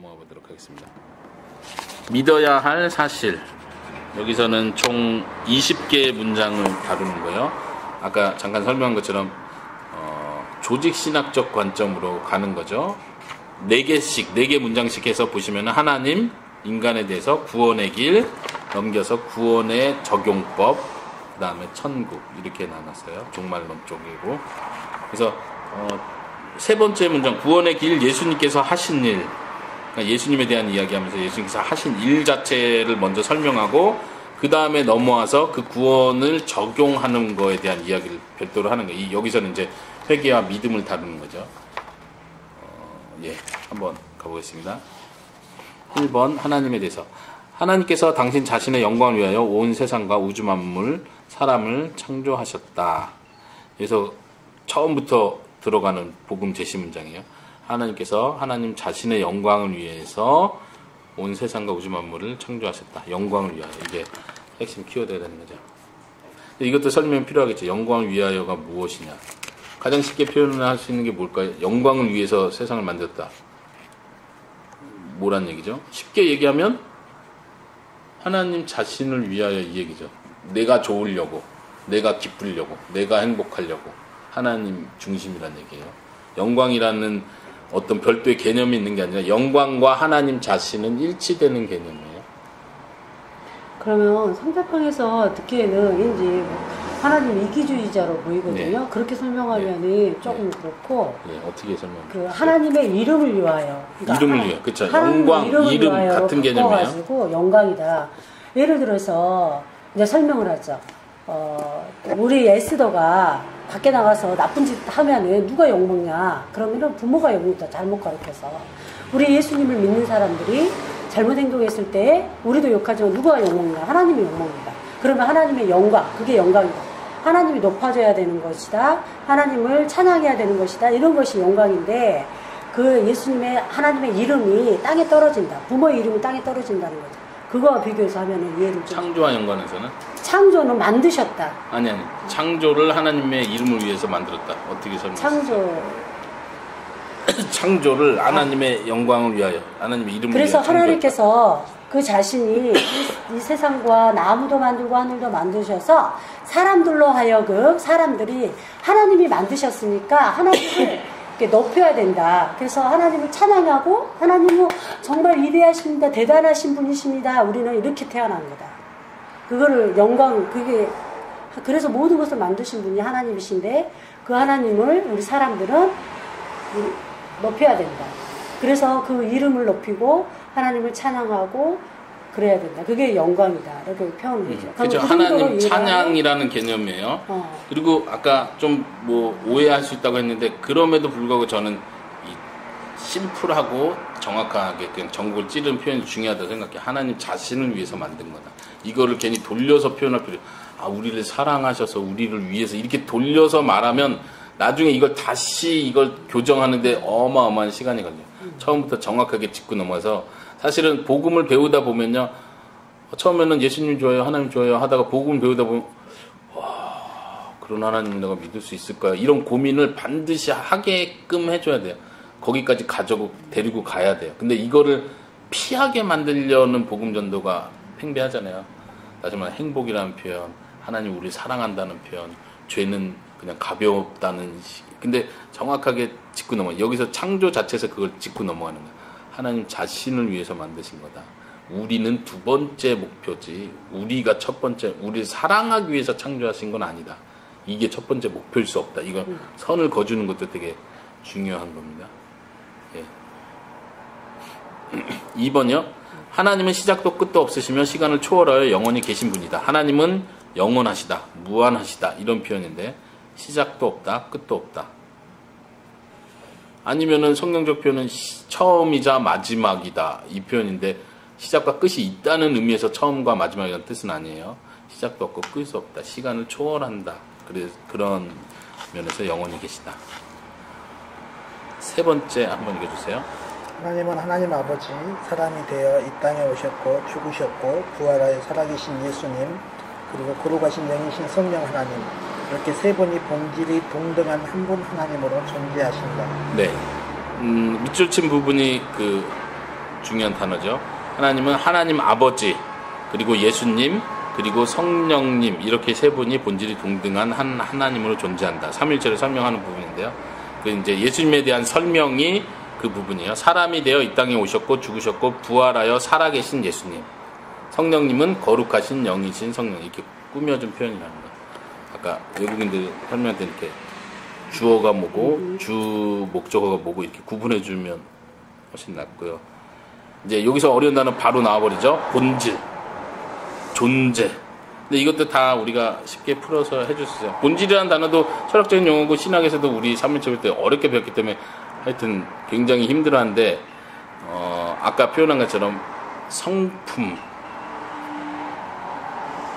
넘어가 보도록 하겠습니다. 믿어야 할 사실. 여기서는 총 20개의 문장을 다루는 거예요. 아까 잠깐 설명한 것처럼 조직신학적 관점으로 가는 거죠. 4개 문장씩 해서 보시면 하나님, 인간에 대해서 구원의 길, 넘겨서 구원의 적용법, 그 다음에 천국, 이렇게 나눴어요. 종말론 쪽이고. 그래서 세 번째 문장, 구원의 길, 예수님께서 하신 일. 그러니까 예수님에 대한 이야기하면서 예수님께서 하신 일 자체를 먼저 설명하고 그 다음에 넘어와서 그 구원을 적용하는 거에 대한 이야기를 별도로 하는 거예요. 여기서는 이제 회개와 믿음을 다루는 거죠. 한번 가보겠습니다. 1번 하나님에 대해서. 하나님께서 당신 자신의 영광을 위하여 온 세상과 우주 만물, 사람을 창조하셨다. 그래서 처음부터 들어가는 복음 제시 문장이에요. 하나님께서 하나님 자신의 영광을 위해서 온 세상과 우주 만물을 창조하셨다. 영광을 위하여. 이게 핵심 키워드가 되는 거죠. 이것도 설명이 필요하겠죠. 영광을 위하여가 무엇이냐. 가장 쉽게 표현을 할 수 있는 게 뭘까요? 영광을 위해서 세상을 만들었다. 뭐란 얘기죠? 쉽게 얘기하면 하나님 자신을 위하여 이 얘기죠. 내가 좋으려고, 내가 기쁘려고, 내가 행복하려고 하나님 중심이란 얘기예요. 영광이라는 어떤 별도의 개념이 있는 게 아니라 영광과 하나님 자신은 일치되는 개념이에요. 그러면 상대방에서 듣기에는 이제 하나님 이기주의자로 보이거든요. 네. 그렇게 설명하면 조금 그렇고. 어떻게 설명해요? 그 하나님의 이름을 위하여. 그러니까 이름을 위하여. 그렇죠. 영광, 이름 같은 개념이에요. 가지고 영광이다. 예를 들어서 이제 설명을 하죠. 우리 에스더가 밖에 나가서 나쁜 짓 하면은 누가 욕먹냐? 그러면은 부모가 욕먹다. 잘못 가르쳐서. 우리 예수님을 믿는 사람들이 잘못 행동했을 때 우리도 욕하지만 누가 욕먹냐? 하나님이 욕먹는다. 그러면 하나님의 영광, 그게 영광이다. 하나님이 높아져야 되는 것이다. 하나님을 찬양해야 되는 것이다. 이런 것이 영광인데 그 예수님의 하나님의 이름이 땅에 떨어진다. 부모의 이름이 땅에 떨어진다는 거죠. 그거와 비교해서 하면은 이해를 좀. 창조와 연관해서는? 창조는 만드셨다. 아니. 창조를 하나님의 이름을 위해서 만들었다. 어떻게 설명해요? 창조를 하나님의 영광을 위하여, 하나님의 이름을 그래서 위하여. 하나님께서 그 자신이 이 세상과 나무도 만들고 하늘도 만드셔서 사람들로 하여금 사람들이 하나님이 만드셨으니까 하나님을 이렇게 높여야 된다. 그래서 하나님을 찬양하고 하나님은 정말 위대하십니다. 대단하신 분이십니다. 우리는 이렇게 태어난 거다. 그거를 영광, 그게 그래서 모든 것을 만드신 분이 하나님이신데 그 하나님을 우리 사람들은 높여야 된다. 그래서 그 이름을 높이고 하나님을 찬양하고 그래야 된다. 그게 영광이다. 이렇게 표현을 하죠. 그렇죠. 하나님 찬양이라는 개념이에요. 그리고 아까 좀 오해할 수 있다고 했는데 그럼에도 불구하고 저는 이 심플하고 정확하게 그냥 전국을 찌르는 표현이 중요하다고 생각해요. 하나님 자신을 위해서 만든 거다. 이거를 괜히 돌려서 표현할 필요. 우리를 사랑하셔서 우리를 위해서 이렇게 돌려서 말하면 나중에 이걸 다시 이걸 교정하는데 어마어마한 시간이 걸려요. 처음부터 정확하게 짚고 넘어서 사실은 복음을 배우다 보면요. 처음에는 예수님 좋아요, 하나님 좋아요 하다가 복음을 배우다 보면 그런 하나님 내가 믿을 수 있을까요? 이런 고민을 반드시 하게끔 해줘야 돼요. 거기까지 데리고 가야 돼요. 근데 이거를 피하게 만들려는 복음 전도가 팽배하잖아요. 다시 말해 행복이라는 표현, 하나님 우리 사랑한다는 표현, 죄는 그냥 가볍다는 근데 정확하게 짚고 넘어가요. 여기서 창조 자체에서 그걸 짚고 넘어가는 거예요. 하나님 자신을 위해서 만드신 거다. 우리는 두 번째 목표지. 우리가 첫 번째, 우리를 사랑하기 위해서 창조하신 건 아니다. 이게 첫 번째 목표일 수 없다. 이거 선을 거주는 것도 되게 중요한 겁니다. 2번이요. 하나님은 시작도 끝도 없으시며 시간을 초월하여 영원히 계신 분이다. 하나님은 영원하시다. 무한하시다. 이런 표현인데 시작도 없다. 끝도 없다. 아니면은 성경적 표현은 처음이자 마지막이다. 이 표현인데 시작과 끝이 있다는 의미에서 처음과 마지막이라는 뜻은 아니에요. 시작도 없고 끝이 없다. 시간을 초월한다. 그래서 그런 면에서 영원히 계시다. 세 번째 한번 읽어주세요. 하나님은 하나님 아버지, 사람이 되어 이 땅에 오셨고 죽으셨고 부활하여 살아계신 예수님, 그리고 거룩하신 영이신 성령 하나님, 이렇게 세 분이 본질이 동등한 한 분 하나님으로 존재하신다. 네. 밑줄 친 부분이 중요한 단어죠. 하나님은 하나님 아버지, 그리고 예수님, 그리고 성령님, 이렇게 세 분이 본질이 동등한 한 하나님으로 존재한다. 삼위일체를 설명하는 부분인데요. 그 이제 예수님에 대한 설명이 그 부분이에요. 사람이 되어 이 땅에 오셨고 죽으셨고 부활하여 살아계신 예수님. 성령님은 거룩하신 영이신 성령. 이렇게 꾸며준 표현이랍니다. 아까 외국인들 설명할 때 이렇게 주어가 뭐고 주 목적어가 뭐고 이렇게 구분해주면 훨씬 낫고요. 이제 여기서 어려운 단어 바로 나와버리죠. 본질, 존재. 근데 이것도 다 우리가 쉽게 풀어서 해줄 수 있어요. 본질이라는 단어도 철학적인 용어고 신학에서도 우리 삼일체 볼 때 어렵게 배웠기 때문에 하여튼 굉장히 힘들어하는데 아까 표현한 것처럼 성품,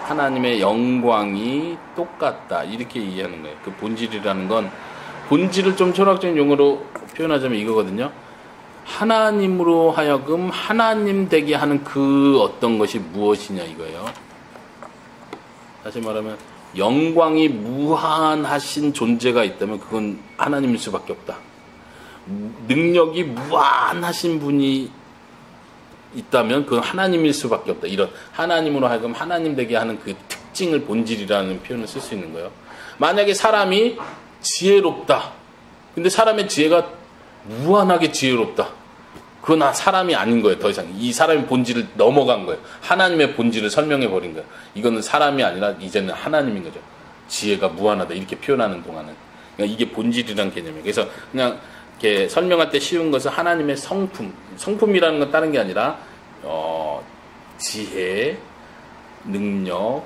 하나님의 영광이 똑같다 이렇게 이해하는 거예요. 그 본질이라는 건 본질을 좀 철학적인 용어로 표현하자면 이거거든요. 하나님으로 하여금 하나님 되게 하는 그 어떤 것이 무엇이냐 이거예요. 다시 말하면 영광이 무한하신 존재가 있다면 그건 하나님일 수밖에 없다. 능력이 무한하신 분이 있다면 그건 하나님일 수밖에 없다. 이런 하나님으로 하여금 하나님 되게 하는 그 특징을 본질이라는 표현을 쓸 수 있는 거예요. 만약에 사람이 지혜롭다. 근데 사람의 지혜가 무한하게 지혜롭다. 그건 사람이 아닌 거예요. 더 이상 이 사람의 본질을 넘어간 거예요. 하나님의 본질을 설명해 버린 거예요. 이거는 사람이 아니라 이제는 하나님인 거죠. 지혜가 무한하다 이렇게 표현하는 동안은 그러니까 이게 본질이라는 개념이에요. 그래서 그냥 이렇게 설명할 때 쉬운 것은 하나님의 성품이라는 건 다른 게 아니라 지혜, 능력,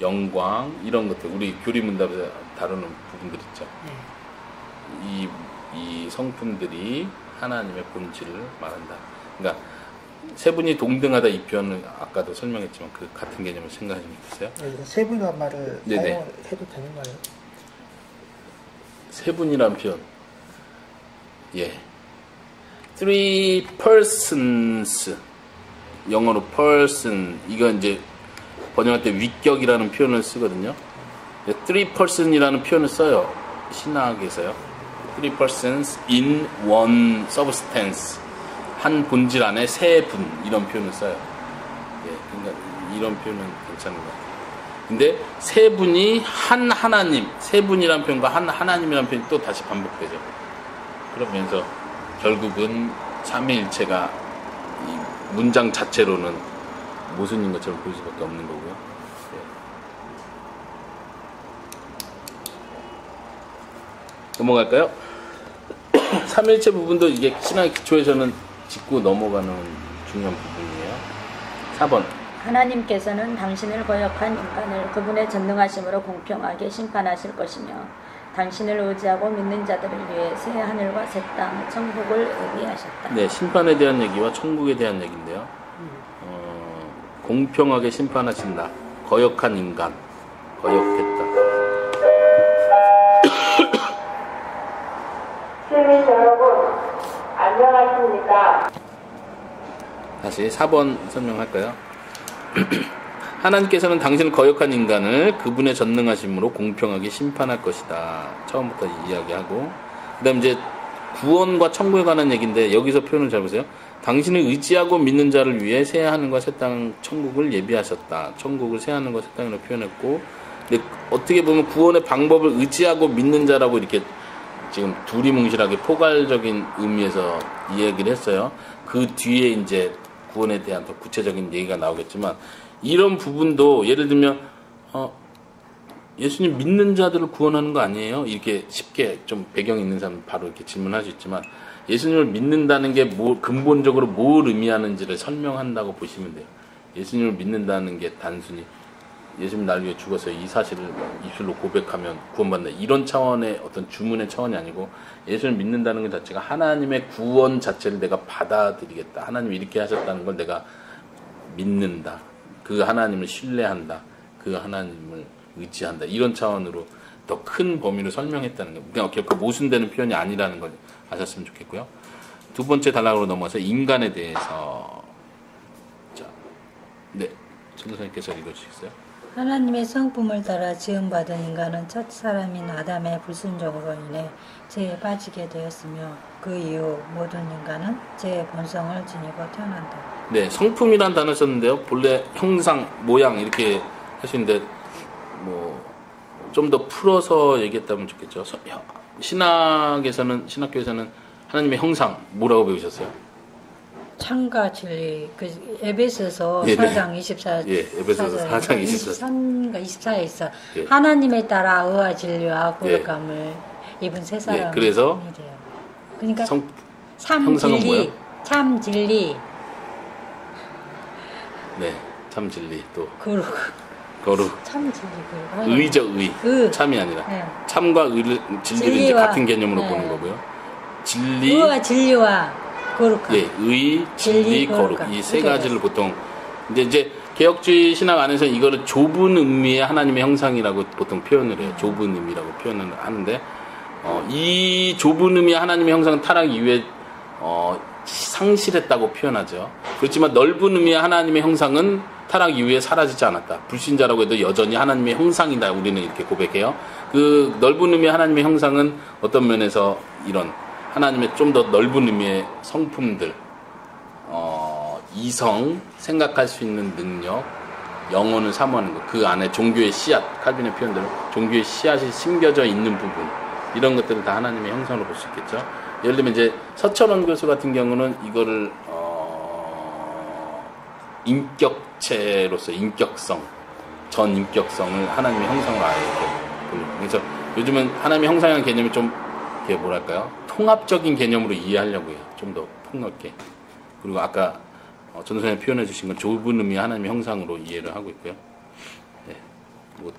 영광 이런 것들 우리 교리문답에서 다루는 부분들 있죠. 이 성품들이 하나님의 본질을 말한다. 그러니까 세 분이 동등하다 이 표현을 아까도 설명했지만 그 같은 개념을 생각해 보세요. 세 분이라는 말을 사용해도 되는 거예요? 세 분이라는 표현. 예. Three persons. 영어로 person. 이거 이제 번역할 때 위격이라는 표현을 쓰거든요. Three person이라는 표현을 써요. 신학에서요. Three persons in one substance. 한 본질 안에 세 분. 이런 표현을 써요. 예. 그러니까 이런 표현은 괜찮은 것 같아요. 근데 세 분이 한 하나님. 세 분이라는 표현과 한 하나님이라는 표현이 또 다시 반복되죠. 그러면서 결국은 삼위일체가 이 문장 자체로는 모순인 것처럼 보일 수밖에 없는 거고요. 네. 넘어갈까요? 삼위일체 부분도 이게 신앙의 기초에서는 짚고 넘어가는 중요한 부분이에요. 4번. 하나님께서는 당신을 거역한 인간을 그분의 전능하심으로 공평하게 심판하실 것이며 당신을 의지하고 믿는 자들을 위해 새 하늘과 새 땅, 천국을 예비하셨다. 네, 심판에 대한 얘기와 천국에 대한 얘기인데요. 공평하게 심판하신다. 거역한 인간, 거역했다. 시민 여러분, 안녕하십니까? 다시 4번 설명할까요? 하나님께서는 당신을 거역한 인간을 그분의 전능하심으로 공평하게 심판할 것이다. 처음부터 이야기하고 그 다음 이제 구원과 천국에 관한 얘기인데 여기서 표현을 잘 보세요. 당신을 의지하고 믿는 자를 위해 새 하늘과 새 땅 천국을 예비하셨다. 천국을 새 하늘과 새 땅으로 표현했고 근데 어떻게 보면 구원의 방법을 의지하고 믿는 자라고 이렇게 지금 두리뭉실하게 포괄적인 의미에서 이야기를 했어요. 그 뒤에 이제 구원에 대한 더 구체적인 얘기가 나오겠지만 이런 부분도 예를 들면 예수님 믿는 자들을 구원하는 거 아니에요? 이렇게 쉽게 좀 배경 있는 사람 바로 이렇게 질문할 수 있지만 예수님을 믿는다는 게 근본적으로 뭘 의미하는지를 설명한다고 보시면 돼요. 예수님을 믿는다는 게 단순히 예수님 날 위해 죽어서 이 사실을 입술로 고백하면 구원받는다 이런 차원의 어떤 주문의 차원이 아니고 예수님을 믿는다는 것 자체가 하나님의 구원 자체를 내가 받아들이겠다. 하나님이 이렇게 하셨다는 걸 내가 믿는다. 그 하나님을 신뢰한다. 그 하나님을 의지한다. 이런 차원으로 더 큰 범위로 설명했다는 거. 그냥 결코 모순되는 표현이 아니라는 걸 아셨으면 좋겠고요. 두 번째 단락으로 넘어가서 인간에 대해서 자, 네, 전도사님께서 읽어주시겠어요? 하나님의 성품을 따라 지음받은 인간은 첫 사람인 아담의 불순종으로 인해 죄에 빠지게 되었으며 그 이후 모든 인간은 제 본성을 지니고 태어난다. 네, 성품이란 단어 썼는데요. 본래 형상, 모양 이렇게 하시는데 뭐 좀 더 풀어서 얘기했다면 좋겠죠. 신학교에서는 하나님의 형상 뭐라고 배우셨어요? 창과 진리, 그 에베소서 예, 4장 24, 예, 에베소서 4장 24. 23과 24에 있어. 예. 하나님에 따라 의와 진리와 거룩함을 입은 세 사람이 예, 그래서 돼요. 그러니까 성, 참 형상은 진리, 뭐예요? 참 진리, 네, 참 진리 또 거룩, 거룩, 참 진리, 거룩. 의죠 의, 의. 참이 아니라 네. 참과 의를 진리를 이제 진리와, 같은 개념으로 네. 보는 거고요. 진리, 의와 진리와 거룩함. 예, 의, 진리, 진리, 거룩 거룩함. 이 세 이렇게 가지를 보통 이제 개혁주의 신학 안에서 이거를 좁은 의미의 하나님의 형상이라고 보통 표현을 해요. 좁은 의미라고 표현을 하는데 이 좁은 의미의 하나님의 형상은 타락 이후에 상실했다고 표현하죠. 그렇지만 넓은 의미의 하나님의 형상은 타락 이후에 사라지지 않았다. 불신자라고 해도 여전히 하나님의 형상이다. 우리는 이렇게 고백해요. 그 넓은 의미의 하나님의 형상은 어떤 면에서 이런 하나님의 좀 더 넓은 의미의 성품들, 이성, 생각할 수 있는 능력, 영혼을 사모하는 것, 그 안에 종교의 씨앗, 칼빈의 표현대로 종교의 씨앗이 심겨져 있는 부분, 이런 것들을 다 하나님의 형상으로 볼 수 있겠죠. 예를 들면 이제 서철원 교수 같은 경우는 이거를 인격체로서 인격성, 전 인격성을 하나님의 형상으로 아예 이렇게 보는. 그래서 요즘은 하나님의 형상이라는 개념이 좀 이게 뭐랄까요? 통합적인 개념으로 이해하려고 해요. 좀 더 폭넓게. 그리고 아까 전선생님 표현해 주신 건 좁은 의미의 하나님의 형상으로 이해를 하고 있고요. 네. 뭐.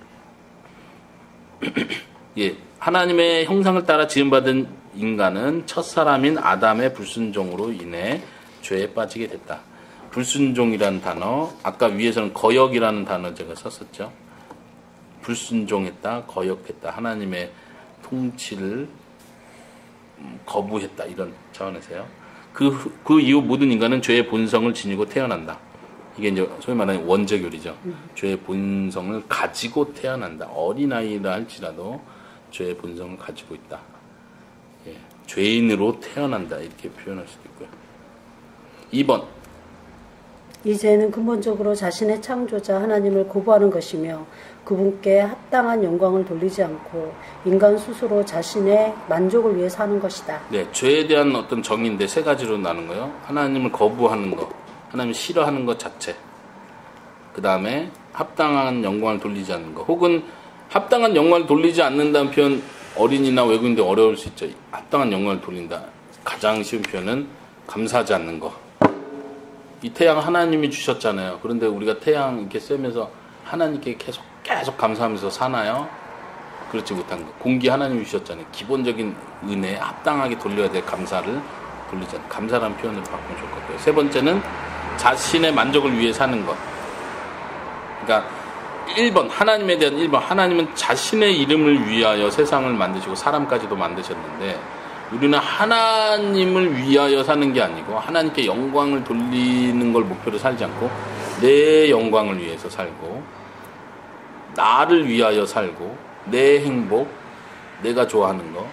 예. 하나님의 형상을 따라 지음받은 인간은 첫사람인 아담의 불순종으로 인해 죄에 빠지게 됐다. 불순종이라는 단어, 아까 위에서는 거역이라는 단어 제가 썼었죠. 불순종했다, 거역했다, 하나님의 통치를 거부했다, 이런 차원에서요. 그 이후 모든 인간은 죄의 본성을 지니고 태어난다. 이게 이제 소위 말하는 원죄교리죠. 죄의 본성을 가지고 태어난다. 어린아이라 할지라도 죄의 본성을 가지고 있다. 예, 죄인으로 태어난다. 이렇게 표현할 수도 있고요. 2번. 이 죄는 근본적으로 자신의 창조자 하나님을 거부하는 것이며 그분께 합당한 영광을 돌리지 않고 인간 스스로 자신의 만족을 위해 사는 것이다. 네, 죄에 대한 어떤 정의인데 세 가지로 나눈 거예요. 하나님을 거부하는 것, 하나님을 싫어하는 것 자체. 그 다음에 합당한 영광을 돌리지 않는 것, 혹은 합당한 영광을 돌리지 않는다는 표현 어린이나 외국인들 어려울 수 있죠. 합당한 영광을 돌린다. 가장 쉬운 표현은 감사하지 않는 것. 이 태양 하나님이 주셨잖아요. 그런데 우리가 태양 이렇게 쐬면서 하나님께 계속 감사하면서 사나요? 그렇지 못한 것. 공기 하나님이 주셨잖아요. 기본적인 은혜에 합당하게 돌려야 될 감사를 돌리지 않는, 감사라는 표현으로 바꾸면 좋을 것 같고요. 세 번째는 자신의 만족을 위해 사는 것. 그러니까 1번, 하나님에 대한 1번, 하나님은 자신의 이름을 위하여 세상을 만드시고 사람까지도 만드셨는데 우리는 하나님을 위하여 사는 게 아니고 하나님께 영광을 돌리는 걸 목표로 살지 않고 내 영광을 위해서 살고 나를 위하여 살고 내 행복, 내가 좋아하는 거.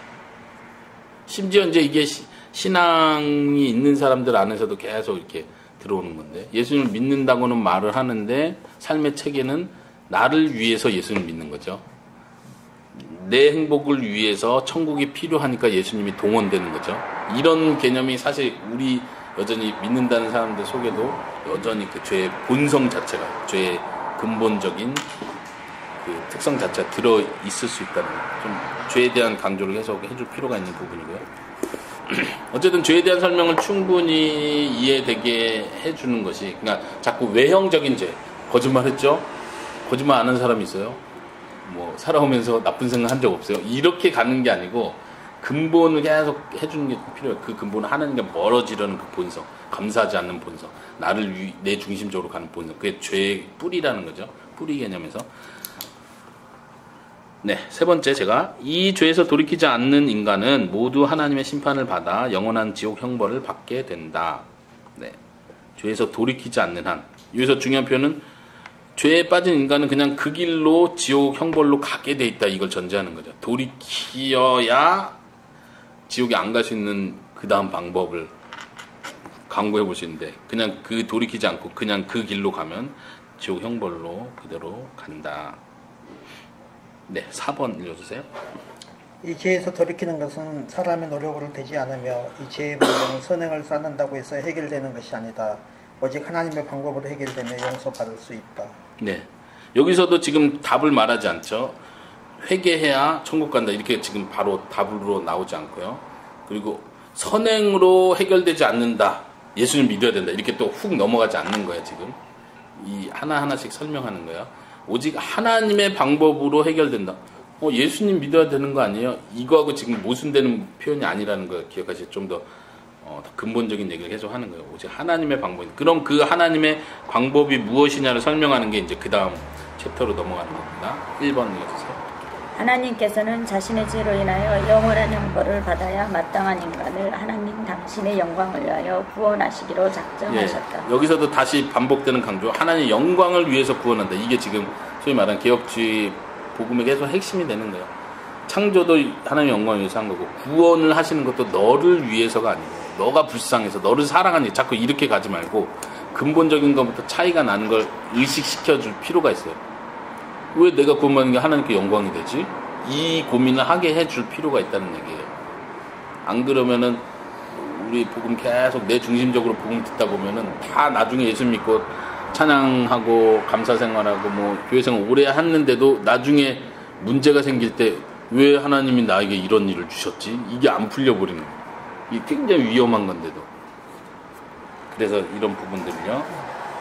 심지어 이제 이게 신앙이 있는 사람들 안에서도 계속 이렇게 들어오는 건데 예수님을 믿는다고는 말을 하는데 삶의 체계는 나를 위해서 예수님을 믿는 거죠. 내 행복을 위해서 천국이 필요하니까 예수님이 동원되는 거죠. 이런 개념이 사실 우리 여전히 믿는다는 사람들 속에도 여전히 그 죄의 본성 자체가, 죄의 근본적인 그 특성 자체가 들어 있을 수 있다는, 좀 죄에 대한 강조를 계속 해줄 필요가 있는 부분이고요. 어쨌든 죄에 대한 설명을 충분히 이해되게 해주는 것이, 그러니까 자꾸 외형적인 죄, 거짓말했죠? 거짓말 안 하는 사람이 있어요? 뭐 살아오면서 나쁜 생각 한 적 없어요? 이렇게 가는 게 아니고 근본을 계속 해주는 게 필요해요. 그 근본은 하나님과 멀어지려는 그 본성, 감사하지 않는 본성, 나를 내 중심적으로 가는 본성, 그게 죄의 뿌리라는 거죠. 뿌리 개념에서. 네, 세 번째, 제가 이 죄에서 돌이키지 않는 인간은 모두 하나님의 심판을 받아 영원한 지옥 형벌을 받게 된다. 네, 죄에서 돌이키지 않는 한. 여기서 중요한 표현은 죄에 빠진 인간은 그냥 그 길로 지옥 형벌로 가게 돼 있다, 이걸 전제하는 거죠. 돌이키어야 지옥에 안 갈 수 있는 그 다음 방법을 강구해 보시는데 그냥 그 돌이키지 않고 그냥 그 길로 가면 지옥 형벌로 그대로 간다. 네, 4번 읽어주세요. 이 죄에서 돌이키는 것은 사람의 노력으로 되지 않으며 이 죄의 문제는 선행을 쌓는다고 해서 해결되는 것이 아니다. 오직 하나님의 방법으로 해결되며 용서받을 수 있다. 네, 여기서도 지금 답을 말하지 않죠. 회개해야 천국 간다 이렇게 지금 바로 답으로 나오지 않고요. 그리고 선행으로 해결되지 않는다. 예수님 믿어야 된다. 이렇게 또 훅 넘어가지 않는 거예요. 지금 이 하나하나씩 설명하는 거예요. 오직 하나님의 방법으로 해결된다. 예수님 믿어야 되는 거 아니에요? 이거하고 지금 모순되는 표현이 아니라는 걸 기억하시죠. 좀 더 근본적인 얘기를 계속 하는 거예요. 오직 하나님의 방법. 그럼 그 하나님의 방법이 무엇이냐를 설명하는 게 이제 그 다음 챕터로 넘어가는 겁니다. 1번 읽어주세요. 하나님께서는 자신의 죄로 인하여 영원한 형벌을 받아야 마땅한 인간을 하나님 당신의 영광을 위하여 구원하시기로 작정하셨다. 예, 여기서도 다시 반복되는 강조. 하나님 영광을 위해서 구원한다. 이게 지금 소위 말하는 개혁주의 복음의 계속 핵심이 되는 거예요. 창조도 하나님 영광을 위해서 한 거고 구원을 하시는 것도 너를 위해서가 아니고 너가 불쌍해서 너를 사랑하니 자꾸 이렇게 가지 말고 근본적인 것부터 차이가 나는 걸 의식시켜줄 필요가 있어요. 왜 내가 구원받는 게 하나님께 영광이 되지? 이 고민을 하게 해줄 필요가 있다는 얘기예요. 안 그러면은 우리 복음 계속 내 중심적으로 복음 듣다 보면은 다 나중에 예수 믿고 찬양하고 감사생활하고 뭐 교회생활 오래 했는데도 나중에 문제가 생길 때 왜 하나님이 나에게 이런 일을 주셨지? 이게 안 풀려버리는 거예요. 이게 굉장히 위험한 건데도. 그래서 이런 부분들을요.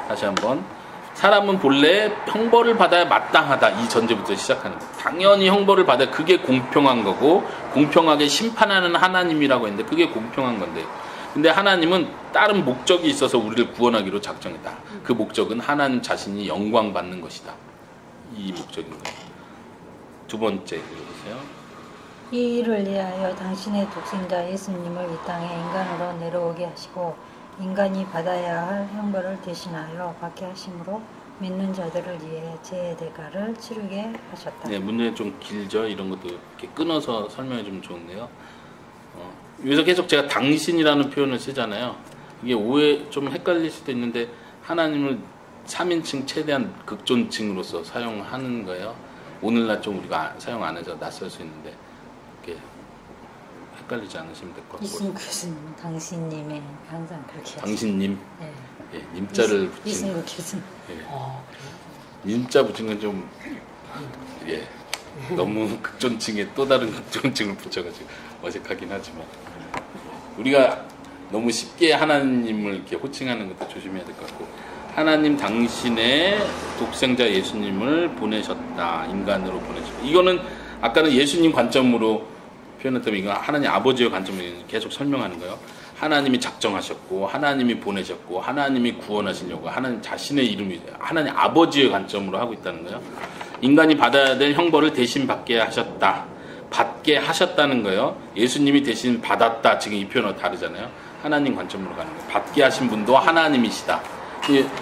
다시 한번. 사람은 본래 형벌을 받아야 마땅하다. 이 전제부터 시작하는 거예요. 당연히 형벌을 받아야 그게 공평한 거고 공평하게 심판하는 하나님이라고 했는데 그게 공평한 건데 근데 하나님은 다른 목적이 있어서 우리를 구원하기로 작정했다. 그 목적은 하나님 자신이 영광 받는 것이다. 이 목적인 거예요. 두 번째 읽어주세요. 이 일을 위하여 당신의 독생자 예수님을 이 땅에 인간으로 내려오게 하시고 인간이 받아야 할 형벌을 대신하여 받게 하심으로 믿는 자들을 위해 죄의 대가를 치르게 하셨다. 네, 문제 좀 길죠. 이런 것도 이렇게 끊어서 설명해 주면 좋은데요. 여기서 계속 제가 당신이라는 표현을 쓰잖아요. 이게 오해 좀 헷갈릴 수도 있는데 하나님을 3인칭 최대한 극존칭으로서 사용하는 거예요. 오늘날 좀 우리가 사용 안 해서 낯설 수 있는데 이렇게 헷갈리지 않으시면 될 것 같고. 이승 교수님, 당신님의 항상 그렇게 하시죠. 당신님, 네. 예, 님자를 붙인. 이승 교수님. 예. 님자 붙인 건 좀 예, 너무 극존칭에 또 다른 극존칭을 붙여가지고 어색하긴 하지만 우리가 너무 쉽게 하나님을 이렇게 호칭하는 것도 조심해야 될 것 같고 하나님 당신의 독생자 예수님을 보내셨다. 인간으로 보내셨다. 이거는 아까는 예수님 관점으로 표현했다면 이건 하나님 아버지의 관점으로 계속 설명하는 거예요. 하나님이 작정하셨고 하나님이 보내셨고 하나님이 구원하시려고 하나님 자신의 이름이 하나님 아버지의 관점으로 하고 있다는 거예요. 인간이 받아야 될 형벌을 대신 받게 하셨다. 받게 하셨다는 거예요. 예수님이 대신 받았다. 지금 이 표현은 다르잖아요. 하나님 관점으로 가는 거예요. 받게 하신 분도 하나님이시다.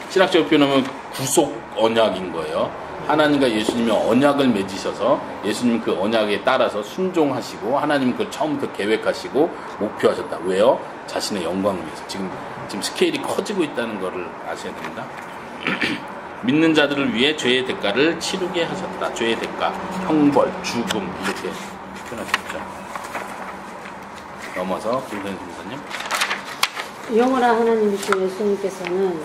신학적으로 표현하면 구속 언약인 거예요. 하나님과 예수님이 언약을 맺으셔서 예수님 그 언약에 따라서 순종하시고 하나님 그걸 처음부터 계획하시고 목표하셨다. 왜요? 자신의 영광을 위해서. 지금 스케일이 커지고 있다는 것을 아셔야 됩니다. 믿는 자들을 위해 죄의 대가를 치르게 하셨다. 죄의 대가, 형벌, 죽음 이렇게 표현하셨죠. 넘어서 김선생 선생님. 영원한 하나님이신 예수님께서는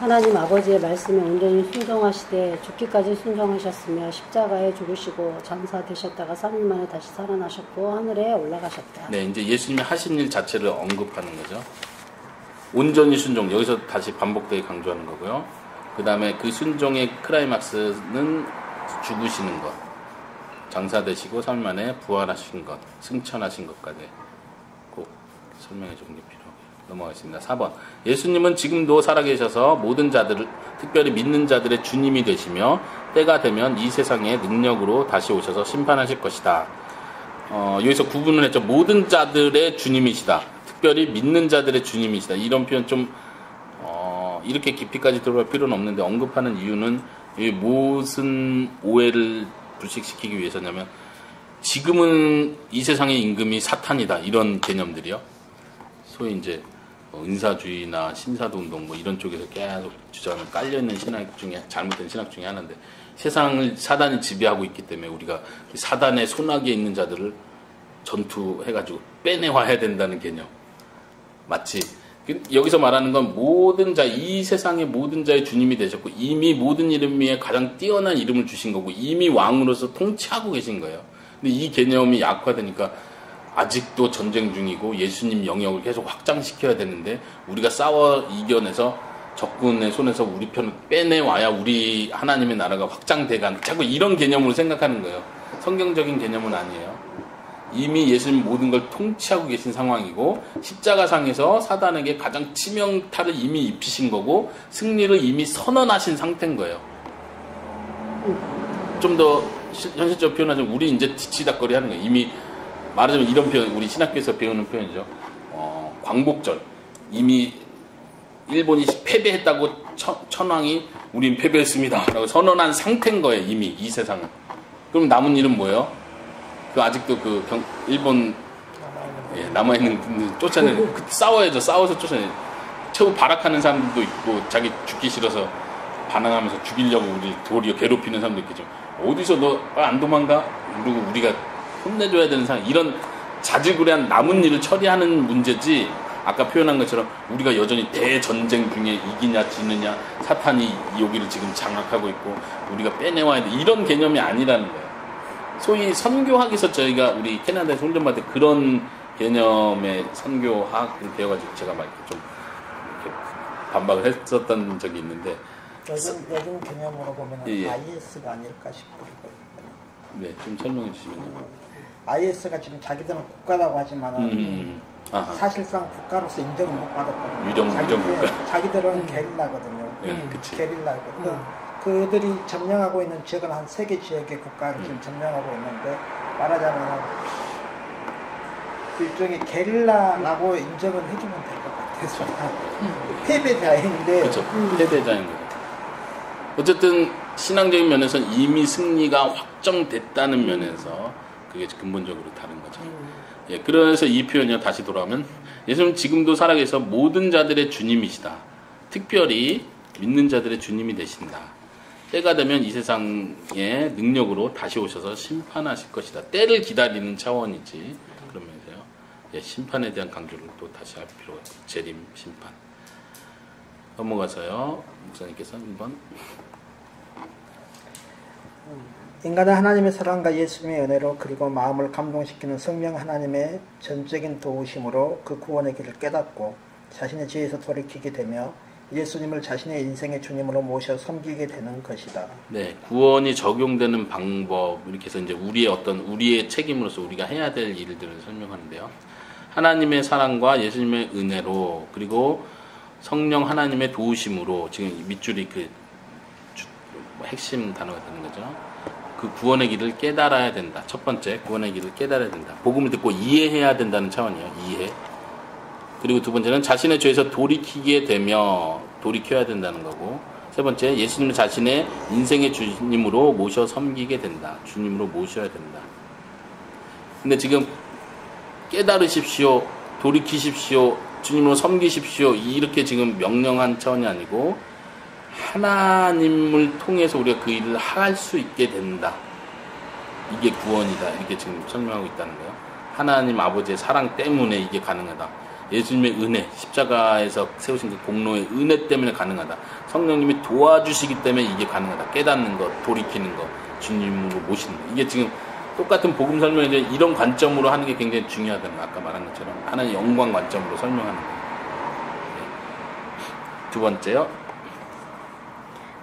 하나님 아버지의 말씀에 온전히 순종하시되 죽기까지 순종하셨으며 십자가에 죽으시고 장사되셨다가 3일 만에 다시 살아나셨고 하늘에 올라가셨다. 네, 이제 예수님이 하신 일 자체를 언급하는 거죠. 온전히 순종, 여기서 다시 반복되게 강조하는 거고요. 그 다음에 그 순종의 클라이막스는 죽으시는 것, 장사되시고 3일 만에 부활하신 것, 승천하신 것까지 꼭 설명해 주는 게 필요합니다. 넘어가겠습니다. 4번. 예수님은 지금도 살아계셔서 모든 자들을, 특별히 믿는 자들의 주님이 되시며 때가 되면 이 세상의 능력으로 다시 오셔서 심판하실 것이다. 여기서 구분을 했죠. 모든 자들의 주님이시다. 특별히 믿는 자들의 주님이시다. 이런 표현 좀 이렇게 깊이까지 들어갈 필요는 없는데 언급하는 이유는 무슨 오해를 불식시키기 위해서냐면 지금은 이 세상의 임금이 사탄이다. 이런 개념들이요. 소위 이제 은사주의나 신사도운동 뭐 이런 쪽에서 계속 주장을 깔려있는 신학 중에 잘못된 신학 중에 하나인데 세상을 사단이 지배하고 있기 때문에 우리가 사단의 손아귀에 있는 자들을 전투해가지고 빼내와야 된다는 개념. 마치 여기서 말하는 건 모든 자, 이 세상의 모든 자의 주님이 되셨고 이미 모든 이름 위에 가장 뛰어난 이름을 주신 거고 이미 왕으로서 통치하고 계신 거예요. 근데 이 개념이 약화되니까 아직도 전쟁 중이고 예수님 영역을 계속 확장시켜야 되는데 우리가 싸워 이겨내서 적군의 손에서 우리 편을 빼내와야 우리 하나님의 나라가 확장돼간 자꾸 이런 개념으로 생각하는 거예요. 성경적인 개념은 아니에요. 이미 예수님 모든 걸 통치하고 계신 상황이고 십자가상에서 사단에게 가장 치명타를 이미 입히신 거고 승리를 이미 선언하신 상태인 거예요. 좀 더 현실적으로 표현하자면 우리 이제 뒤치다거리 하는 거예요. 이미 말하자면 이런 표현, 우리 신학교에서 배우는 표현이죠. 광복절. 이미 일본이 패배했다고 천황이 우린 패배했습니다 라고 선언한 상태인 거예요. 이미 이 세상은. 그럼 남은 일은 뭐예요? 그 아직도 일본 남아있는 분들 쫓아내는 싸워야죠. 싸워서 쫓아내요. 최후 발악하는 사람들도 있고 자기 죽기 싫어서 반항하면서 죽이려고 우리 도리어 괴롭히는 사람도 있겠죠. 어디서 너 안 도망가? 그리고 우리가 혼내줘야 되는 상황. 이런 자질구레한 남은 일을 처리하는 문제지 아까 표현한 것처럼 우리가 여전히 대전쟁 중에 이기냐 지느냐 사탄이 여기를 지금 장악하고 있고 우리가 빼내와야 돼. 이런 개념이 아니라는 거예요. 소위 선교학에서 저희가 우리 캐나다에서 훈련받을 때 그런 개념의 선교학을 배워가지고 제가 막 좀 이렇게 반박을 했었던 적이 있는데 요즘 개념으로 보면 예. IS가 아닐까 싶어요. 네, 좀 설명해 주시면요. IS가 지금 자기들은 국가라고 하지만 사실상 국가로서 인정을 못 받았거든요. 유령 국가. 자기들은 게릴라거든요. 게릴라거든요. 그들이 점령하고 있는 지역은 한 3개 지역의 국가를 지금 점령하고 있는데 말하자면 일종의 게릴라라고 인정을 해주면 될 것 같아서 패배자인데 그렇죠. 패배자인 거예요. 어쨌든 신앙적인 면에서는 이미 승리가 확정됐다는 면에서 그게 근본적으로 다른 거죠. 예, 그래서 이 표현이 다시 돌아오면 예수님은 지금도 살아계셔서 모든 자들의 주님이시다. 특별히 믿는 자들의 주님이 되신다. 때가 되면 이 세상의 능력으로 다시 오셔서 심판하실 것이다. 때를 기다리는 차원이지. 그러면서요. 예, 심판에 대한 강조를 또 다시 할 필요가 있고 재림, 심판. 넘어가서요. 목사님께서 1번. 인간은 하나님의 사랑과 예수님의 은혜로 그리고 마음을 감동시키는 성령 하나님의 전적인 도우심으로 그 구원의 길을 깨닫고 자신의 죄에서 돌이키게 되며 예수님을 자신의 인생의 주님으로 모셔 섬기게 되는 것이다. 네, 구원이 적용되는 방법 이렇게 해서 이제 우리의 책임으로서 우리가 해야 될 일들을 설명하는데요. 하나님의 사랑과 예수님의 은혜로 그리고 성령 하나님의 도우심으로 지금 밑줄이 핵심 단어가 되는 거죠. 그 구원의 길을 깨달아야 된다. 첫 번째, 구원의 길을 깨달아야 된다. 복음을 듣고 이해해야 된다는 차원이에요. 이해. 그리고 두 번째는 자신의 죄에서 돌이켜야 된다는 거고, 세 번째, 예수님을 자신의 인생의 주님으로 모셔 섬기게 된다. 주님으로 모셔야 된다. 근데 지금 깨달으십시오, 돌이키십시오, 주님으로 섬기십시오 이렇게 지금 명령한 차원이 아니고 하나님을 통해서 우리가 그 일을 할 수 있게 된다. 이게 구원이다. 이렇게 지금 설명하고 있다는 거예요. 하나님 아버지의 사랑 때문에 이게 가능하다. 예수님의 은혜, 십자가에서 세우신 그 공로의 은혜 때문에 가능하다. 성령님이 도와주시기 때문에 이게 가능하다. 깨닫는 것, 돌이키는 것, 주님으로 모시는 것. 이게 지금 똑같은 복음 설명에 이런 관점으로 하는 게 굉장히 중요하다는 거. 아까 말한 것처럼 하나님 영광 관점으로 설명하는 거예요. 두 번째요.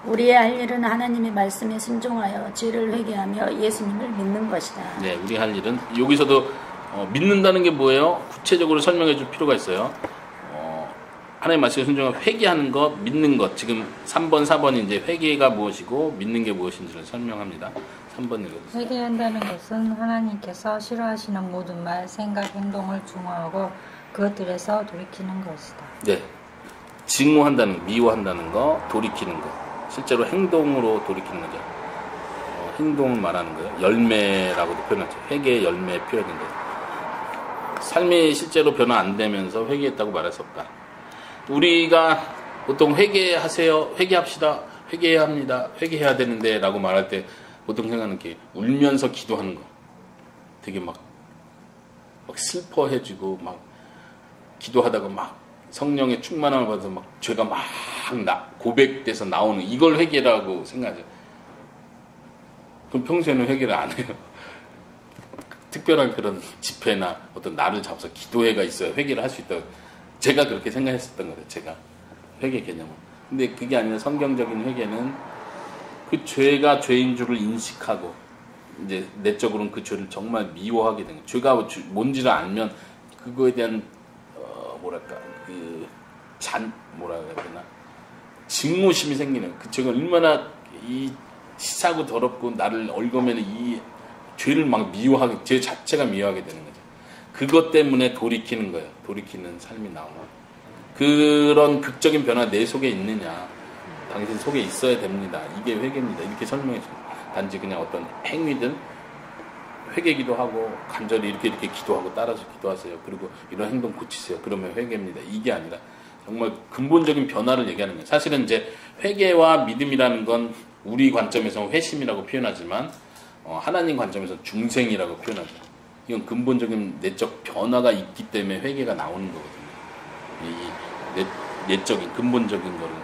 우리의 할 일은 하나님의 말씀에 순종하여 죄를 회개하며 예수님을 믿는 것이다. 네, 우리 할 일은 여기서도 믿는다는 게 뭐예요? 구체적으로 설명해 줄 필요가 있어요. 하나님 말씀에 순종하여 회개하는 것, 믿는 것. 지금 3번, 4번이 이제 회개가 무엇이고 믿는 게 무엇인지를 설명합니다. 3번 읽어주세요. 회개한다는 것은 하나님께서 싫어하시는 모든 말, 생각, 행동을 중화하고 그것들에서 돌이키는 것이다. 네, 증오한다는, 미워한다는 거, 돌이키는 거. 실제로 행동으로 돌이키는 거죠. 행동을 말하는 거예요. 열매라고도 표현하죠. 회개의 열매 표현인데 삶이 실제로 변화 안 되면서 회개했다고 말할 수 없다. 우리가 보통 회개하세요, 회개합시다, 회개해야 합니다, 회개해야 되는데 라고 말할 때 보통 생각하는 게 울면서 기도하는 거. 되게 막 슬퍼해지고 막 기도하다가 막 성령의 충만함을 받아서 막 죄가 막 고백돼서 나오는 이걸 회개라고 생각하죠. 그럼 평소에는 회개를 안 해요. 특별한 그런 집회나 어떤 날을 잡아서 기도회가 있어야 회개를 할 수 있다고 제가 그렇게 생각했었던 거예요. 제가 회개 개념은. 근데 그게 아니라 성경적인 회개는 그 죄가 죄인 줄을 인식하고 이제 내적으로는 그 죄를 정말 미워하게 되는 거예요. 죄가 뭔지를 알면 그거에 대한 뭐라 해야 되나 증오심이 생기는 그 죄가 얼마나 이 치사하고 더럽고 나를 얽으면 이 죄를 막 미워하게 죄 자체가 미워하게 되는 거죠. 그것 때문에 돌이키는 거예요. 돌이키는 삶이 나오는 그런 극적인 변화 내 속에 있느냐 당신 속에 있어야 됩니다. 이게 회개입니다. 이렇게 설명해 줍니다. 단지 그냥 어떤 행위든 회개기도 하고 간절히 이렇게 기도하고 따라서 기도하세요. 그리고 이런 행동 고치세요. 그러면 회개입니다. 이게 아니라 정말 근본적인 변화를 얘기하는 거예요. 사실은 이제 회개와 믿음이라는 건 우리 관점에서는 회심이라고 표현하지만 하나님 관점에서는 중생이라고 표현하죠. 이건 근본적인 내적 변화가 있기 때문에 회개가 나오는 거거든요. 이 내적인 근본적인 거를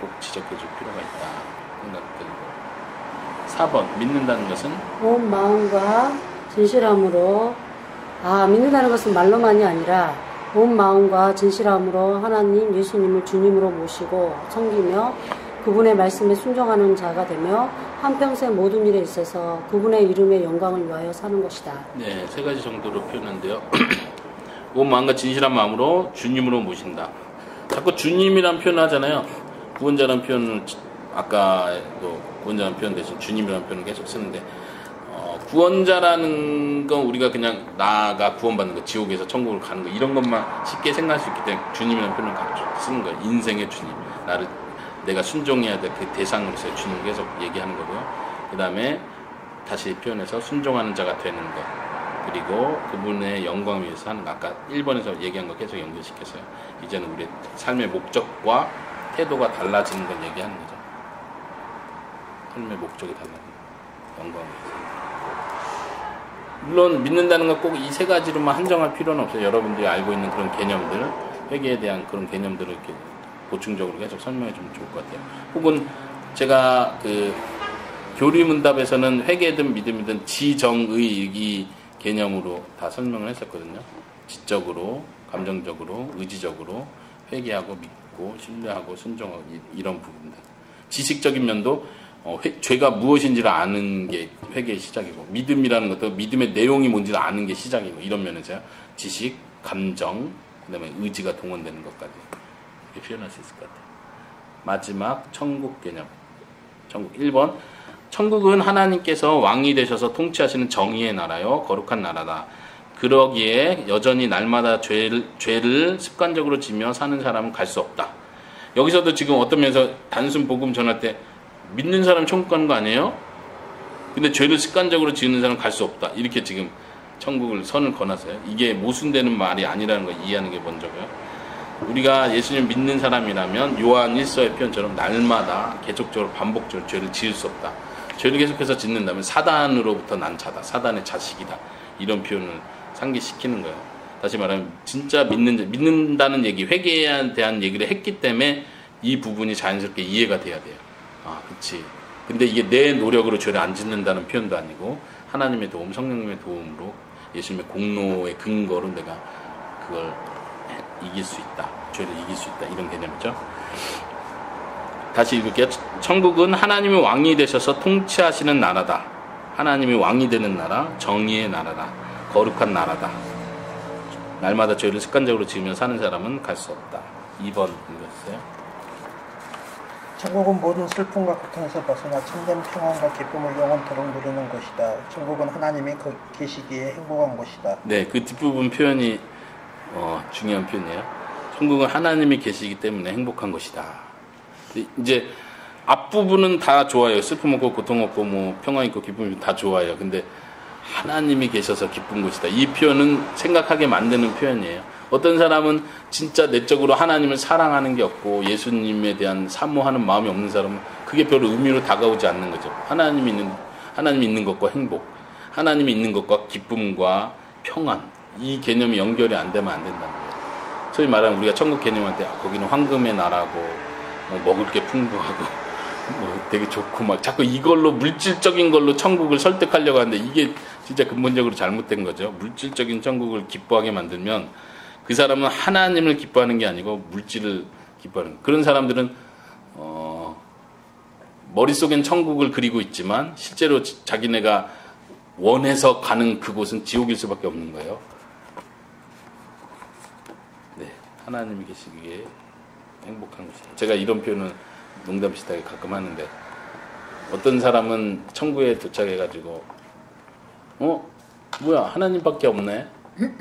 꼭 지적해 줄 필요가 있다 생각되고 4번 믿는다는 것은 온 마음과 진실함으로 믿는다는 것은 말로만이 아니라 온 마음과 진실함으로 하나님 예수님을 주님으로 모시고 섬기며 그분의 말씀에 순종하는 자가 되며 한평생 모든 일에 있어서 그분의 이름의 영광을 위하여 사는 것이다. 네, 세 가지 정도로 표현하는데요. 온 마음과 진실한 마음으로 주님으로 모신다. 자꾸 주님이란 표현을 하잖아요. 구원자라는 표현을 아까도 구원자라는 표현 대신 주님이라는 표현을 계속 쓰는데 구원자라는 건 우리가 그냥 나가 구원받는 거, 지옥에서 천국을 가는 거 이런 것만 쉽게 생각할 수 있기 때문에 주님이라는 표현을 쓰는 거예요. 인생의 주님, 내가 순종해야 될 그 대상으로서의 주님을 계속 얘기하는 거고요. 그 다음에 다시 표현해서 순종하는 자가 되는 것, 그리고 그분의 영광을 위해서 하는 것. 아까 1번에서 얘기한 거 계속 연결시켜서요. 이제는 우리의 삶의 목적과 태도가 달라지는 걸 얘기하는 거죠. 삶의 목적이 달라지는 것, 영광을 위해서. 물론 믿는다는 건 꼭 이 세 가지로만 한정할 필요는 없어요. 여러분들이 알고 있는 그런 개념들, 회개에 대한 그런 개념들을 이렇게 보충적으로 계속 설명해 주면 좋을 것 같아요. 혹은 제가 그 교리문답에서는 회개든 믿음이든 지정의 이 개념으로 다 설명을 했었거든요. 지적으로, 감정적으로, 의지적으로 회개하고 믿고 신뢰하고 순종하고 이런 부분들. 지식적인 면도 죄가 무엇인지를 아는 게 회개의 시작이고, 믿음이라는 것도 믿음의 내용이 뭔지를 아는 게 시작이고, 이런 면에서요. 지식, 감정, 그 다음에 의지가 동원되는 것까지 이렇게 표현할 수 있을 것 같아요. 마지막 천국 개념. 천국 1번. 천국은 하나님께서 왕이 되셔서 통치하시는 정의의 나라요, 거룩한 나라다. 그러기에 여전히 날마다 죄를 습관적으로 지며 사는 사람은 갈 수 없다. 여기서도 지금 어떤 면에서 단순 복음 전할 때 믿는 사람 천국 가는 거 아니에요? 근데 죄를 습관적으로 지는 사람은 갈 수 없다. 이렇게 지금 천국을 선을 거놨어요. 이게 모순되는 말이 아니라는 걸 이해하는 게 먼저고요. 우리가 예수님 믿는 사람이라면 요한 1서의 표현처럼 날마다 계속적으로 반복적으로 죄를 지을 수 없다. 죄를 계속해서 짓는다면 사단으로부터 난 자다. 사단의 자식이다. 이런 표현을 상기시키는 거예요. 다시 말하면 진짜 믿는다는 얘기, 회개에 대한 얘기를 했기 때문에 이 부분이 자연스럽게 이해가 돼야 돼요. 그치. 근데 이게 내 노력으로 죄를 안 짓는다는 표현도 아니고 하나님의 도움, 성령님의 도움으로 예수님의 공로의 근거로 내가 그걸 이길 수 있다. 죄를 이길 수 있다. 이런 개념이죠. 다시 읽을게요. 천국은 하나님이 왕이 되셔서 통치하시는 나라다. 하나님이 왕이 되는 나라, 정의의 나라다. 거룩한 나라다. 날마다 죄를 습관적으로 지으며 사는 사람은 갈 수 없다. 2번 읽었어요. 천국은 모든 슬픔과 고통에서 벗어나 참된 평안과 기쁨을 영원토록 누리는 것이다. 천국은 하나님이 계시기에 행복한 곳이다. 네, 그 뒷부분 표현이 중요한 표현이에요. 천국은 하나님이 계시기 때문에 행복한 것이다. 이제 앞부분은 다 좋아요. 슬픔 없고 고통 없고 뭐 평안 있고 기쁨이 다 좋아요. 근데 하나님이 계셔서 기쁜 곳이다. 이 표현은 생각하게 만드는 표현이에요. 어떤 사람은 진짜 내적으로 하나님을 사랑하는 게 없고 예수님에 대한 사모하는 마음이 없는 사람은 그게 별로 의미로 다가오지 않는 거죠. 하나님이 있는 것과 행복, 하나님이 있는 것과 기쁨과 평안, 이 개념이 연결이 안 되면 안 된다는 거예요. 소위 말하면 우리가 천국 개념할 때 거기는 황금의 나라고 먹을 게 풍부하고 되게 좋고 막 자꾸 이걸로 물질적인 걸로 천국을 설득하려고 하는데 이게 진짜 근본적으로 잘못된 거죠. 물질적인 천국을 기뻐하게 만들면 그 사람은 하나님을 기뻐하는 게 아니고 물질을 기뻐하는 거예요. 그런 사람들은 머릿속엔 천국을 그리고 있지만 실제로 자기네가 원해서 가는 그곳은 지옥일 수밖에 없는 거예요. 네, 하나님이 계시기에 행복한 곳이에요. 제가 이런 표현을 농담 비슷하게 가끔 하는데 어떤 사람은 천국에 도착해가지고 뭐야 하나님밖에 없네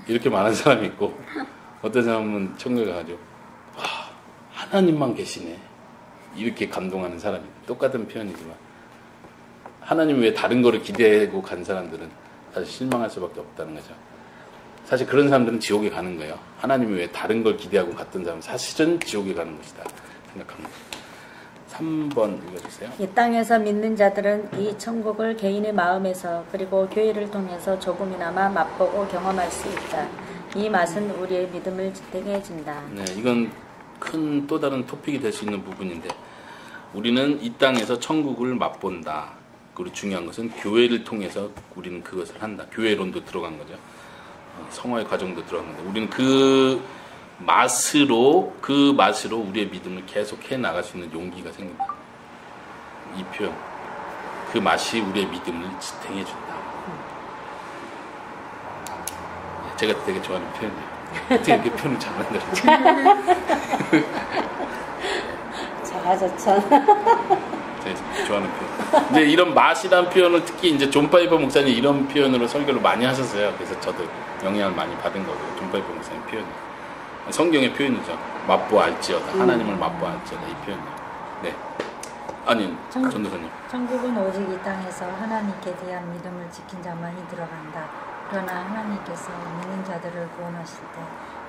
이렇게 말하는 사람이 있고 어떤 사람은 천국에 가가지고 와 하나님만 계시네 이렇게 감동하는 사람이 똑같은 표현이지만 하나님 외에 다른 거를 기대하고 간 사람들은 사실 실망할 수밖에 없다는 거죠. 사실 그런 사람들은 지옥에 가는 거예요. 하나님 외에 다른 걸 기대하고 갔던 사람은 사실은 지옥에 가는 것이다 생각합니다. 3번 읽어주세요. 이 땅에서 믿는 자들은 이 천국을 개인의 마음에서 그리고 교회를 통해서 조금이나마 맛보고 경험할 수 있다. 이 맛은 우리의 믿음을 지탱해 준다. 네, 이건 큰 또 다른 토픽이 될 수 있는 부분인데 우리는 이 땅에서 천국을 맛본다. 그리고 중요한 것은 교회를 통해서 우리는 그것을 한다. 교회론도 들어간 거죠. 성화의 과정도 들어간 건데 우리는 그 맛으로 우리의 믿음을 계속 해 나갈 수 있는 용기가 생긴다. 이 표현. 그 맛이 우리의 믿음을 지탱해 준다. 제가 되게 좋아하는 표현이에요. 어떻게 이렇게 표현을 잘 만들었지? 잘하셨죠. 제가 좋아하는 표현. 이제 이런 맛이란 표현을 특히 이제 존 파이퍼 목사님 이런 표현으로 설교를 많이 하셨어요. 그래서 저도 영향을 많이 받은 거고요. 존 파이퍼 목사님 표현이. 성경의 표현이죠. 맛보알지어다. 하나님을 맛보알지어다. 이 표현이요. 네. 아니, 전도사님. 천국은 오직 이 땅에서 하나님께 대한 믿음을 지킨 자만이 들어간다. 그러나 하나님께서 믿는 자들을 구원하실 때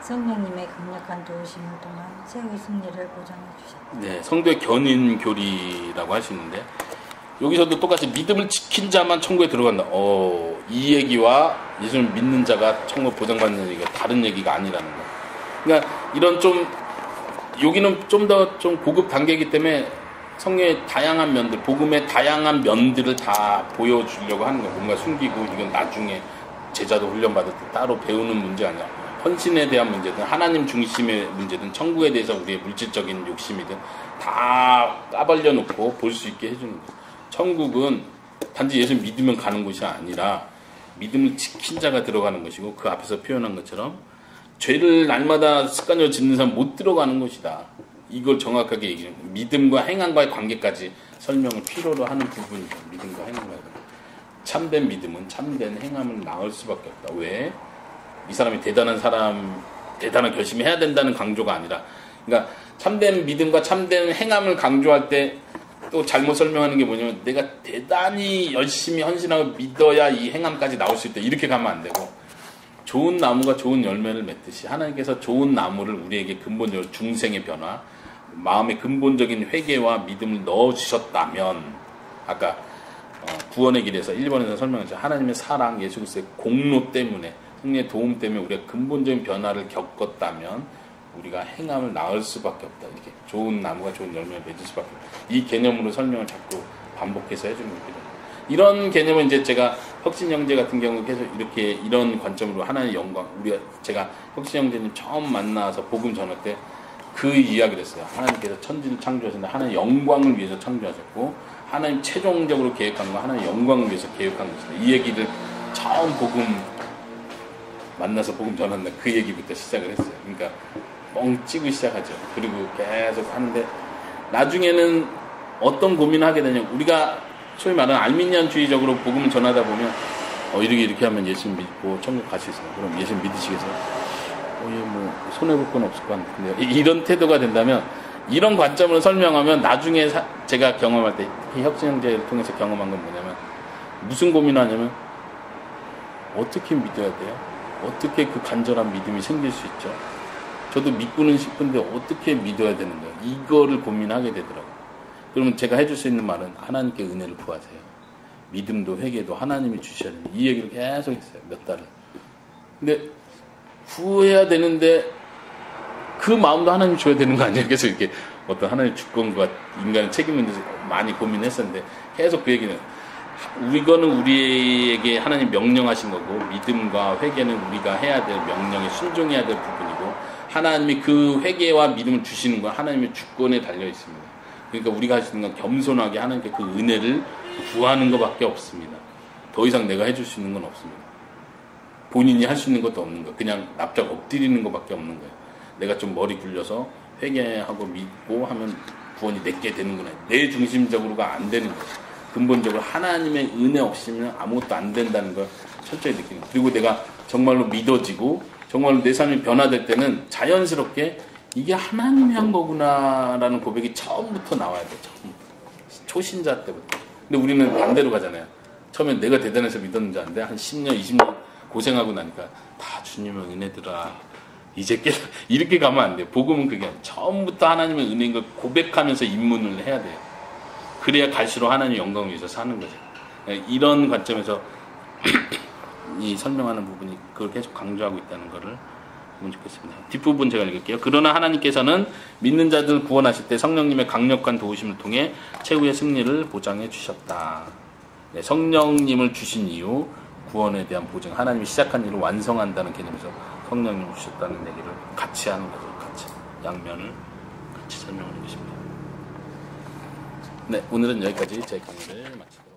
성령님의 강력한 도우심을 통한 최후의 승리를 보장해 주셨다. 네, 성도의 견인교리라고 하시는데 여기서도 똑같이 믿음을 지킨 자만 천국에 들어간다. 이 얘기와 예수를 믿는 자가 천국 보장받는 얘기가 다른 얘기가 아니라는 거. 그러니까 이런 좀 여기는 좀 더 좀 고급 단계이기 때문에 성령의 다양한 면들, 복음의 다양한 면들을 다 보여주려고 하는 거예요. 뭔가 숨기고 이건 나중에 제자도 훈련받을 때 따로 배우는 문제 아니야. 헌신에 대한 문제든 하나님 중심의 문제든 천국에 대해서 우리의 물질적인 욕심이든 다 까발려 놓고 볼 수 있게 해주는 거예요. 천국은 단지 예수 믿으면 가는 곳이 아니라 믿음을 지킨 자가 들어가는 것이고 그 앞에서 표현한 것처럼 죄를 날마다 습관적으로 짓는 사람 못 들어가는 곳이다. 이걸 정확하게 얘기해요. 믿음과 행함과의 관계까지 설명을 필요로 하는 부분이죠. 믿음과 행함과의 관계. 참된 믿음은 참된 행함을 낳을 수밖에 없다. 왜? 이 사람이 대단한 사람, 대단한 결심을 해야 된다는 강조가 아니라, 그러니까 참된 믿음과 참된 행함을 강조할 때 또 잘못 설명하는 게 뭐냐면 내가 대단히 열심히 헌신하고 믿어야 이 행함까지 나올 수 있다. 이렇게 가면 안 되고 좋은 나무가 좋은 열매를 맺듯이 하나님께서 좋은 나무를 우리에게 근본적으로 중생의 변화, 마음의 근본적인 회개와 믿음을 넣어주셨다면 아까 구원의 길에서 1번에서 설명했죠. 하나님의 사랑, 예수 그리스도의 공로 때문에 성령의 도움 때문에 우리가 근본적인 변화를 겪었다면 우리가 행함을 낳을 수밖에 없다. 이렇게 좋은 나무가 좋은 열매를 맺을 수밖에 없다. 이 개념으로 설명을 자꾸 반복해서 해주는 거죠. 이런 개념은 이제 제가 혁신 형제 같은 경우 계속 이렇게 이런 관점으로 하나님의 영광, 제가 혁신 형제님 처음 만나서 복음 전할 때 그 이야기를 했어요. 하나님께서 천지를 창조하셨는데 하나님의 영광을 위해서 창조하셨고 하나님 최종적으로 계획한 거 하나님의 영광을 위해서 계획한 것이다. 이 얘기를 처음 복음 만나서 복음 전한 날 그 얘기부터 시작을 했어요. 그러니까 뻥치고 시작하죠. 그리고 계속 하는데 나중에는 어떤 고민을 하게 되냐, 우리가 소위 말하는 알미니안주의적으로 복음을 전하다 보면 이렇게 하면 예수 믿고 천국 갈 수 있어요. 그럼 예수 믿으시겠어요? 뭐 손해볼 건 없을 것 같은데 이런 태도가 된다면, 이런 관점으로 설명하면 나중에 제가 경험할 때 혁신 형제를 통해서 경험한 건 뭐냐면 무슨 고민을 하냐면 어떻게 믿어야 돼요? 어떻게 그 간절한 믿음이 생길 수 있죠? 저도 믿고는 싶은데 어떻게 믿어야 되는 거예요? 이거를 고민하게 되더라고요. 그러면 제가 해줄 수 있는 말은 하나님께 은혜를 구하세요. 믿음도 회개도 하나님이 주셔야 됩니다. 이 얘기를 계속 했어요. 몇 달을. 근데 구해야 되는데 그 마음도 하나님이 줘야 되는 거 아니에요? 그래서 이렇게 어떤 하나님의 주권과 인간의 책임에 대해서 많이 고민했었는데 계속 그 얘기는 이거는 우리에게 하나님 명령하신 거고 믿음과 회개는 우리가 해야 될 명령에 순종해야 될 부분이고 하나님이 그 회개와 믿음을 주시는 건 하나님의 주권에 달려 있습니다. 그러니까 우리가 할 수 있는 건 겸손하게 하나님께 그 은혜를 구하는 것밖에 없습니다. 더 이상 내가 해줄 수 있는 건 없습니다. 본인이 할 수 있는 것도 없는 거예요. 그냥 납작 엎드리는 것밖에 없는 거예요. 내가 좀 머리 굴려서 회개하고 믿고 하면 구원이 내게 되는구나. 내 중심적으로가 안 되는 거예요. 근본적으로 하나님의 은혜 없이는 아무것도 안 된다는 걸 철저히 느끼는 거예요. 그리고 내가 정말로 믿어지고 정말로 내 삶이 변화될 때는 자연스럽게 이게 하나님이 한 거구나라는 고백이 처음부터 나와야 돼요. 처음부터. 초신자 때부터. 근데 우리는 반대로 가잖아요. 처음엔 내가 대단해서 믿었는지 안 돼. 한 10년, 20년 고생하고 나니까 다 주님의 은혜더라. 이제 이렇게 가면 안 돼요. 복음은 그게 처음부터 하나님의 은혜인 걸 고백하면서 입문을 해야 돼요. 그래야 갈수록 하나님의 영광을 위해서 사는 거죠. 이런 관점에서 이 설명하는 부분이 그걸 계속 강조하고 있다는 거를 보면 좋겠습니다. 뒷부분 제가 읽을게요. 그러나 하나님께서는 믿는 자들 구원하실 때 성령님의 강력한 도우심을 통해 최후의 승리를 보장해 주셨다. 네, 성령님을 주신 이유 구원에 대한 보증, 하나님이 시작한 일을 완성한다는 개념에서 성령님을 주셨다는 얘기를 같이 하는 거죠. 같이 양면을 같이 설명하는 것입니다. 네, 오늘은 여기까지 제 강의를 마치겠습니다.